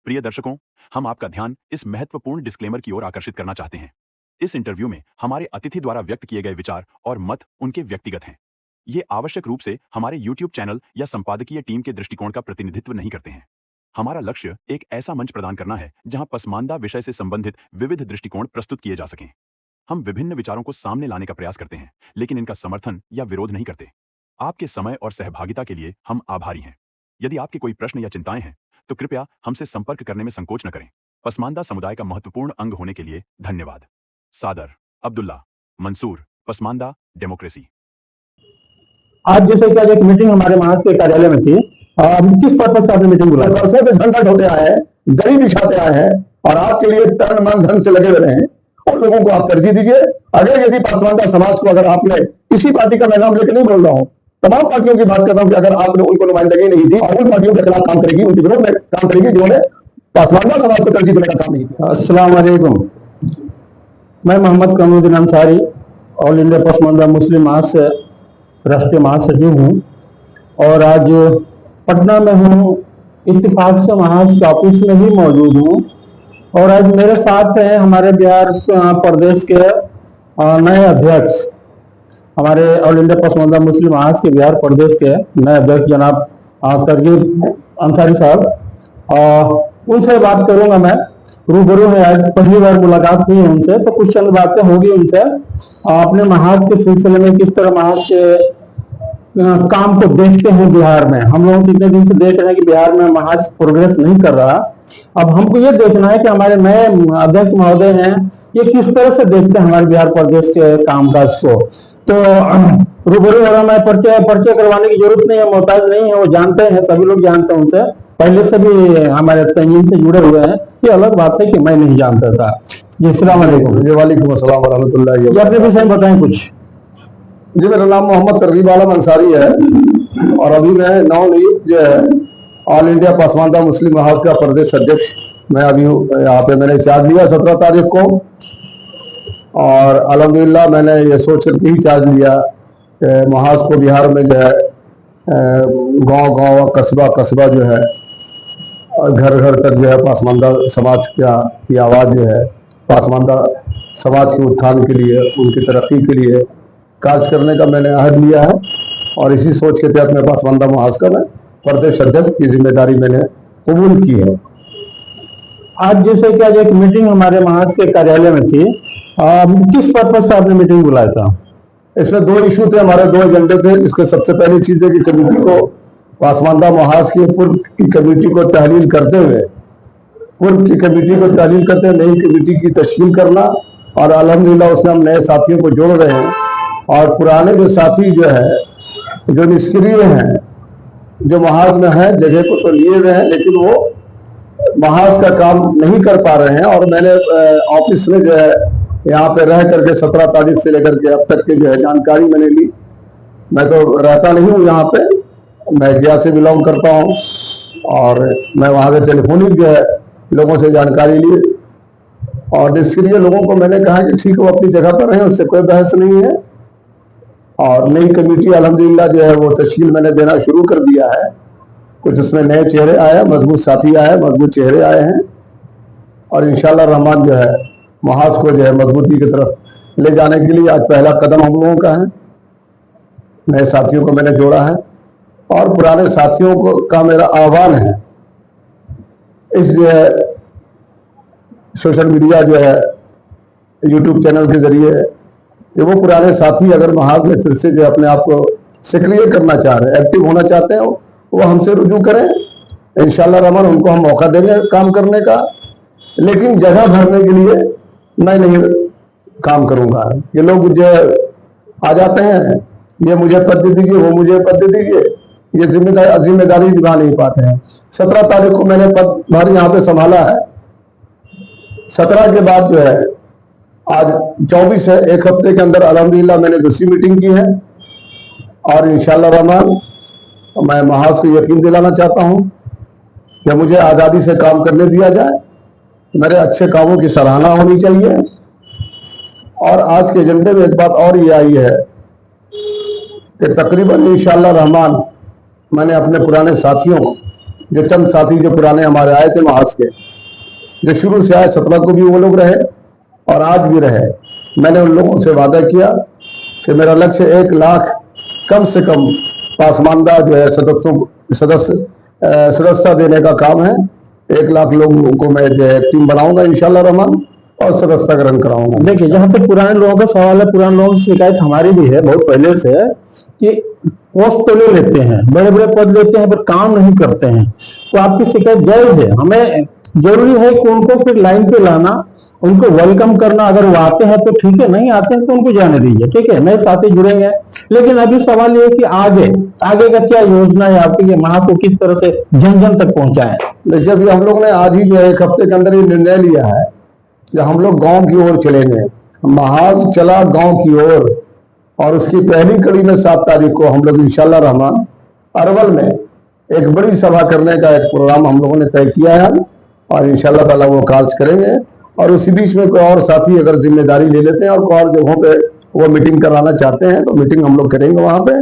प्रिय दर्शकों, हम आपका ध्यान इस महत्वपूर्ण डिस्क्लेमर की ओर आकर्षित करना चाहते हैं। इस इंटरव्यू में हमारे अतिथि द्वारा व्यक्त किए गए विचार और मत उनके व्यक्तिगत हैं। ये आवश्यक रूप से हमारे YouTube चैनल या संपादकीय टीम के दृष्टिकोण का प्रतिनिधित्व नहीं करते हैं। हमारा लक्ष्य एक ऐसा मंच प्रदान करना है जहां पसमानदा विषय से संबंधित विविध दृष्टिकोण प्रस्तुत किए जा सकें। हम विभिन्न विचारों को सामने लाने का प्रयास करते हैं, लेकिन इनका समर्थन या विरोध नहीं करते। आपके समय और सहभागिता के लिए हम आभारी हैं। यदि आपके कोई प्रश्न या चिंताएं हैं, तो कृपया हमसे संपर्क करने में संकोच न करें। पसमानदा समुदाय का महत्वपूर्ण अंग होने के लिए धन्यवाद। सादर अब्दुल्ला मंसूर, पसमानदा डेमोक्रेसी। आज जैसे कि आज एक मीटिंग हमारे महाज के कार्यालय में थी। किस पर्पज से आपने मीटिंग बुलाई? वर्षों से घंटा होते आए हैं, गरीब बिछाते आए हैं और आपके लिए तन मन धन से लगे हुए हैं और लोगों को आप तरजीह दीजिए। अगर यदि पसमानदा समाज को अगर आपने किसी पार्टी का मैं नाम लेकर नहीं बोल रहा हूँ, तमाम पार्टियों की बात कर रहा हूँ कि अगर आपने उनको नुमाइंदगी नहीं दी और उन पार्टियों के खिलाफ काम करेगी, उनके विरोध में काम करेगी जिन्होंने पसमानदा समाज को तरजीह देने का काम नहीं किया। अस्सलाम वालेकुम। मैं मोहम्मद कमरुद्दीन अंसारी, ऑल इंडिया पसमानदा मुस्लिम महाज से राष्ट्रीय महासचिव हूँ और आज पटना में हूँ। इत्तेफाक से महाज के ऑफिस में ही मौजूद हूँ और आज मेरे साथ हैं हमारे बिहार प्रदेश के नए अध्यक्ष, हमारे ऑल इंडिया पसमानदा मुस्लिम महाज के बिहार प्रदेश के नए अध्यक्ष जनाब तरगीब अंसारी साहब। उनसे बात करूंगा मैं। रूबरू है, आज पहली बार मुलाकात हुई है उनसे, तो कुछ चंद बातें होगी उनसे अपने महाज के सिलसिले में, किस तरह महाज के काम को देखते हैं बिहार में। हम लोग इतने दिन से देख रहे हैं कि बिहार में महाज प्रोग्रेस नहीं कर रहा। अब हमको ये देखना है कि हमारे नए अध्यक्ष महोदय हैं, ये किस तरह से देखते हैं हमारे बिहार प्रदेश के कामकाज को। तो रूबरू हो रहा, मैं परिचय करवाने की जरूरत नहीं है, मोहताज नहीं है, वो जानते हैं, सभी लोग जानते हैं उनसे, पहले से भी हमारे तंजीम से जुड़े हुए हैं। ये अलग बात है कि मैं नहीं जानता था। जी अस्सलाम वालेकुम। जी वालेकुम अस्सलाम व रहमतुल्लाहि। ये अपने विषय में बताएं कुछ। जी मेरा नाम मोहम्मद तरगीब आलम अंसारी है और अभी मैं नवनियुक्त जो है ऑल इंडिया पसमानदा मुस्लिम महाज का प्रदेश अध्यक्ष मैं अभी यहाँ पे मैंने चार्ज लिया 17 तारीख को और अल्हम्दुलिल्लाह मैंने ये सोच करके ही चार्ज लिया कि महाज को बिहार में जो है गांव-गांव कस्बा जो है घर घर तक जो है पसमानदा समाज की आवाज़ जो है पसमानदा समाज के उत्थान के लिए, उनकी तरक्की के लिए कार्य करने का मैंने अहद लिया है और इसी सोच के तहत मैं पसमानदा महाज का मैं प्रदेश अध्यक्ष की जिम्मेदारी मैंने कबूल की है। आज जैसे कि आज एक मीटिंग हमारे महाज के कार्यालय में थी। किस पर्पज से आपने मीटिंग बुलाया था? इसमें दो इशू थे, हमारे दो एजेंडे थे। जिसके सबसे पहली चीज है कि कमेटी को पसमानदा महाज की पूर्व की कमेटी को तहलील करते हुए नई कमेटी की तश्कील करना और अल्हम्दुलिल्लाह उसमें हम नए साथियों को जोड़ रहे हैं और पुराने जो साथी जो है जो निष्क्रिय हैं, जो महाज में हैं, जगह को तो लिए हुए हैं लेकिन वो महाज का काम नहीं कर पा रहे हैं और मैंने ऑफिस में जो है यहाँ पे रह करके 17 तारीख से लेकर के अब तक की जो है जानकारी मैंने ली। मैं तो रहता नहीं हूँ यहाँ पे, मैं गया से बिलोंग करता हूँ और मैं वहाँ से टेलीफोनिक जो है लोगों से जानकारी ली और निष्क्रिय लोगों को मैंने कहा कि ठीक है वो अपनी जगह पर रहें, उससे कोई बहस नहीं है। और नई कमेटी अल्हम्दुलिल्लाह जो है वो तश्कील मैंने देना शुरू कर दिया है। कुछ उसमें नए चेहरे आए, मजबूत साथी आए, मजबूत चेहरे आए हैं और इंशाअल्लाह रहमान जो है महाज को जो है मजबूती की तरफ ले जाने के लिए आज पहला कदम हम लोगों का है। नए साथियों को मैंने जोड़ा है और पुराने साथियों को का मेरा आह्वान है, इस जो है सोशल मीडिया जो है यूट्यूब चैनल के जरिए कि वो पुराने साथी अगर महाज में फिर से जो अपने आप को सक्रिय करना चाह रहे हैं, एक्टिव होना चाहते हैं, वो हमसे रुजू करें। इंशाअल्लाह रहमान उनको हम मौका देंगे काम करने का, लेकिन जगह भरने के लिए मैं नहीं काम करूंगा। ये लोग जो आ जाते हैं, ये मुझे पद दे दीजिए, वो मुझे पद दे दीजिए, ये जिम्मेदारी निभा नहीं पाते हैं। 17 तारीख को मैंने पद भर यहाँ पे संभाला है। 17 के बाद जो है आज 24 है, एक हफ्ते के अंदर अल्हम्दुलिल्लाह मैंने दूसरी मीटिंग की है और इंशाअल्लाह रहमान मैं महाज को यकीन दिलाना चाहता हूं कि मुझे आज़ादी से काम करने दिया जाए, मेरे अच्छे कामों की सराहना होनी चाहिए। और आज के एजेंडे में एक बात और ये आई है कि तकरीबन इंशाअल्लाह रहमान मैंने अपने पुराने साथियों को जो चंद साथी जो पुराने हमारे आए थे महाज के, जो शुरू से आए 17 को भी वो लोग रहे और आज भी रहे। मैंने उन लोगों से वादा किया कि मेरा लक्ष्य 1 लाख कम से कम पासमानदा जो है सदस्यता देने का काम है। 1 लाख लोगों को मैं जो है टीम बनाऊंगा इंशाल्लाह रहमान और सदस्यता ग्रहण कराऊंगा। देखिए, जहां तक पुराने लोगों का सवाल है, पुराने लोगों की शिकायत हमारी भी है बहुत पहले से कि पोस्ट तो ले लेते हैं, बड़े बड़े पद लेते हैं पर काम नहीं करते हैं। तो आपकी शिकायत जायज है। हमें जरूरी है कि उनको फिर लाइन पे लाना, उनको वेलकम करना। अगर वो आते हैं तो ठीक है, नहीं आते हैं तो उनको जाने दीजिए, ठीक है, नए साथी जुड़ेंगे। लेकिन अभी सवाल ये है कि आगे का क्या योजना है आपकी, महा को किस तरह से जन जन तक पहुंचाएं? देखिए, अभी हम लोग ने आज ही जो है 1 हफ्ते के अंदर ये निर्णय लिया है कि हम लोग गांव की ओर चलेंगे। महाज चला गांव की ओर और उसकी पहली कड़ी में 7 तारीख को हम लोग इंशाल्लाह रहमान अरवल में एक बड़ी सभा करने का एक प्रोग्राम हम लोगों ने तय किया है और इंशाल्लाह ताला वो कार्य करेंगे। और उसी बीच में कोई और साथी अगर जिम्मेदारी ले लेते हैं और कोई और जगहों पे वो मीटिंग कराना चाहते हैं तो मीटिंग हम लोग करेंगे वहां पे।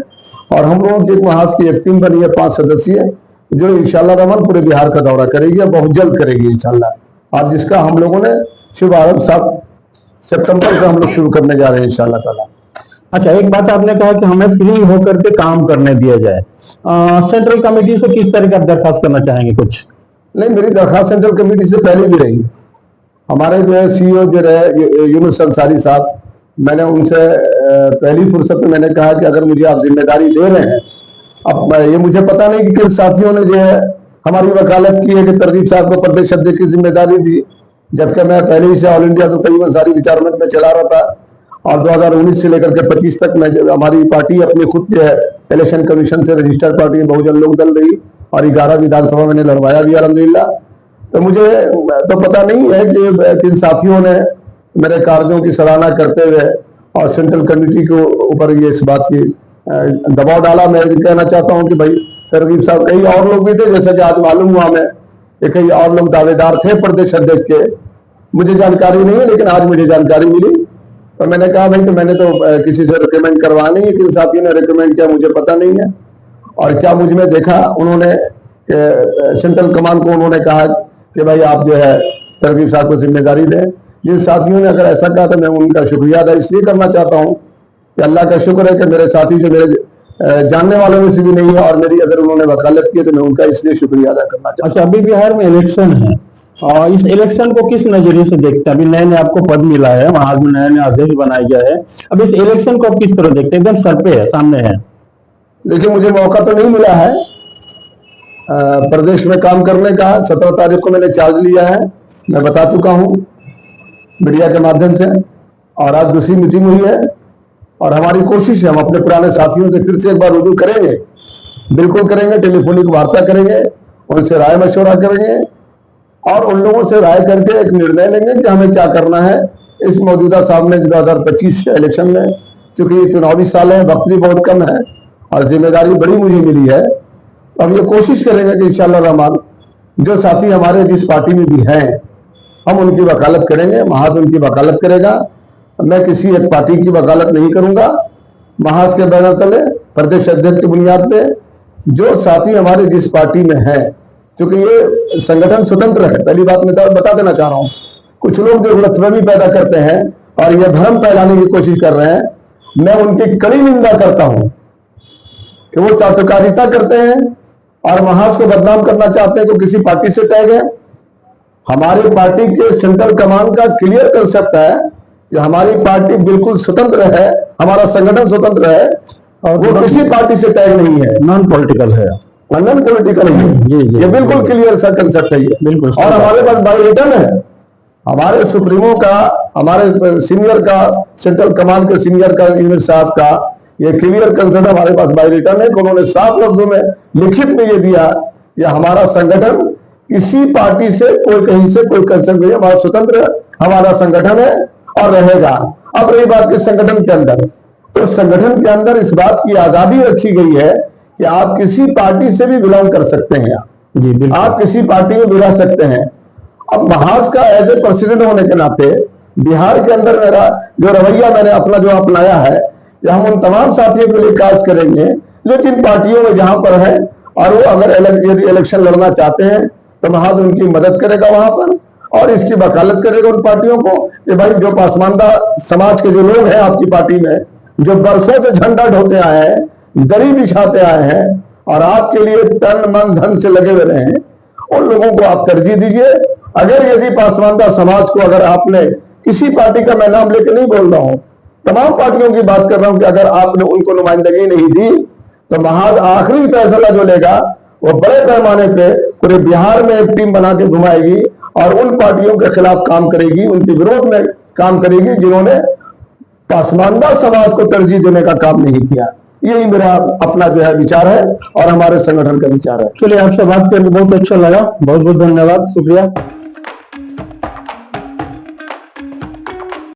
और हम लोगों की एक महाज की एक टीम बनी है 5 सदस्यीय, जो इंशाल्लाह रहमान पूरे बिहार का दौरा करेगी और बहुत जल्द करेगी इंशाल्लाह। और जिसका हम लोगों ने शुभारंभ 7 सितंबर से हम लोग शुरू करने जा रहे हैं इंशाल्लाह ताला। अच्छा, एक बात आपने कहा कि हमें फ्री होकर के काम करने दिया जाए। सेंट्रल कमेटी से किस तरह का दरखास्त करना चाहेंगे कुछ? नहीं, मेरी दरखास्त सेंट्रल कमेटी से पहले भी रही। हमारे जो है CEO जो रहे यूनुस अंसारी साहब, मैंने उनसे पहली फुर्सत में मैंने कहा कि अगर मुझे आप जिम्मेदारी दे रहे हैं, अब ये मुझे पता नहीं कि किन साथियों ने जो है हमारी वकालत की है कि तरगीब साहब को प्रदेश अध्यक्ष की जिम्मेदारी दी, जबकि मैं पहले ही से ऑल इंडिया तो तैयब अंसारी विचार मंच में चला रहा था और 2019 से लेकर के 25 तक मैं हमारी पार्टी अपनी खुद जो है इलेक्शन कमीशन से रजिस्टर्ड पार्टी बहुजन लोक दल रही और 11 विधानसभा मैंने लड़वाया भी अल्हम्दुलिल्लाह। तो मुझे तो पता नहीं है कि किन साथियों ने मेरे कार्यों की सराहना करते हुए और सेंट्रल कमेटी के ऊपर ये इस बात की दबाव डाला। मैं कहना चाहता हूं कि भाई तरगीब साहब, कई और लोग भी थे, जैसे कि आज मालूम हुआ मैं कि कई और लोग दावेदार थे प्रदेश अध्यक्ष के, मुझे जानकारी नहीं है, लेकिन आज मुझे जानकारी मिली। तो मैंने कहा भाई कि मैंने तो किसी से रिकमेंड करवा नहीं है, किन साथियों ने रिकमेंड किया मुझे पता नहीं है। और क्या मुझ में देखा उन्होंने सेंट्रल कमान को उन्होंने कहा कि भाई आप जो है तरगीब साहब को जिम्मेदारी दें। जिन साथियों ने अगर ऐसा कहा तो मैं उनका शुक्रिया अदा इसलिए करना चाहता हूं कि अल्लाह का शुक्र है कि मेरे साथी जो मेरे जानने वालों में से भी नहीं है और मेरी अगर उन्होंने वकालत की तो मैं उनका इसलिए शुक्रिया अदा करना चाहता हूं। अच्छा, अभी बिहार में इलेक्शन है और इस इलेक्शन को किस नजरिए से देखते हैं? अभी नए नए आपको पद मिला है, महाज में नए नए अध्यक्ष बनाया गया है, अब इस इलेक्शन को आप किस तरह देखते हैं? एकदम सर पे है, सामने है। देखिए, मुझे मौका तो नहीं मिला है प्रदेश में काम करने का। 17 तारीख को मैंने चार्ज लिया है, मैं बता चुका हूं मीडिया के माध्यम से, और आज दूसरी मीटिंग हुई है और हमारी कोशिश है हम अपने पुराने साथियों से फिर से एक बार रुजू करेंगे, बिल्कुल करेंगे, टेलीफोनिक वार्ता करेंगे, उनसे राय मशवरा करेंगे और उन लोगों से राय करके एक निर्णय लेंगे कि हमें क्या करना है इस मौजूदा सामने 2025 के इलेक्शन में। चूंकि ये चुनावी साल है, वक्त भी बहुत कम है और जिम्मेदारी बड़ी मुझे मिली है, तो हम ये कोशिश करेंगे कि इंशाअल्लाह रहमान जो साथी हमारे जिस पार्टी में भी हैं हम उनकी वकालत करेंगे, महाज उनकी वकालत करेगा। मैं किसी एक पार्टी की वकालत नहीं करूंगा। महाज के बैनर तले प्रदेश अध्यक्ष की बुनियाद पे जो साथी हमारे जिस पार्टी में है, क्योंकि ये संगठन स्वतंत्र है, पहली बात मैं बता देना चाह रहा हूं। कुछ लोग जो गलतफहमी पैदा करते हैं और ये भ्रम फैलाने की कोशिश कर रहे हैं, मैं उनकी कड़ी निंदा करता हूं कि वो चाटुकारिता करते हैं और महाज को बदनाम करना चाहते हैं कि किसी पार्टी से टैग है। हमारी पार्टी के सेंट्रल कमान का क्लियर कंसेप्ट है कि हमारी पार्टी बिल्कुल स्वतंत्र है, हमारा संगठन स्वतंत्र है और वो किसी पार्टी से टैग नहीं है, नॉन पॉलिटिकल है, नॉन पॉलिटिकल है। ये बिल्कुल क्लियर सा कंसेप्ट है ये, बिल्कुल। और हमारे पास बाई रिटर्न है, हमारे सुप्रीमो का, हमारे सीनियर का, सेंट्रल कमान के सीनियर का, यूनुस साहब का ये क्लियर कंसेप्ट हमारे पास बाई रिटर्न है कि उन्होंने साफ लफ्जों में लिखित में ये दिया कि हमारा संगठन किसी पार्टी से कोई कहीं से कोई कंसर्न नहीं है, हमारा स्वतंत्र हमारा संगठन है और रहेगा। अब रही बात किस संगठन के अंदर, तो संगठन के अंदर इस बात की आजादी रखी गई है कि आप किसी पार्टी से भी बिलोंग कर सकते हैं, आप किसी पार्टी में भी रह सकते हैं। अब महाज का एज ए प्रेसिडेंट होने के नाते बिहार के अंदर मेरा जो रवैया मैंने अपना जो अपनाया है कि हम उन तमाम साथियों के लिए कार्य करेंगे जो जिन पार्टियों में जहां पर है और वो अगर यदि इलेक्शन लड़ना चाहते हैं तो महाज उनकी मदद करेगा वहां पर, और इसकी वकालत करेगा उन पार्टियों को कि भाई जो पासमानदा समाज के जो लोग हैं आपकी पार्टी में, जो बरसों से झंडा ढोते आए हैं, दरी बिछाते आए हैं और आपके लिए तन मन धन से लगे हुए रहे, उन लोगों को आप तरजीह दीजिए। अगर यदि पासमानदा समाज को अगर आपने किसी पार्टी का मैं नाम लेकर नहीं बोल रहा हूं, तमाम पार्टियों की बात कर रहा हूं कि अगर आपने उनको नुमाइंदगी नहीं दी तो महाज आखिरी फैसला जो लेगा वो बड़े पैमाने पे पूरे बिहार में एक टीम बना के घुमाएगी और उन पार्टियों के खिलाफ काम करेगी, उनके विरोध में काम करेगी जिन्होंने पासमानदा समाज को तरजीह देने का काम नहीं किया। यही मेरा अपना जो है विचार है और हमारे संगठन का विचार है। चलिए, आपसे बात करके बहुत अच्छा लगा, बहुत बहुत धन्यवाद, शुक्रिया।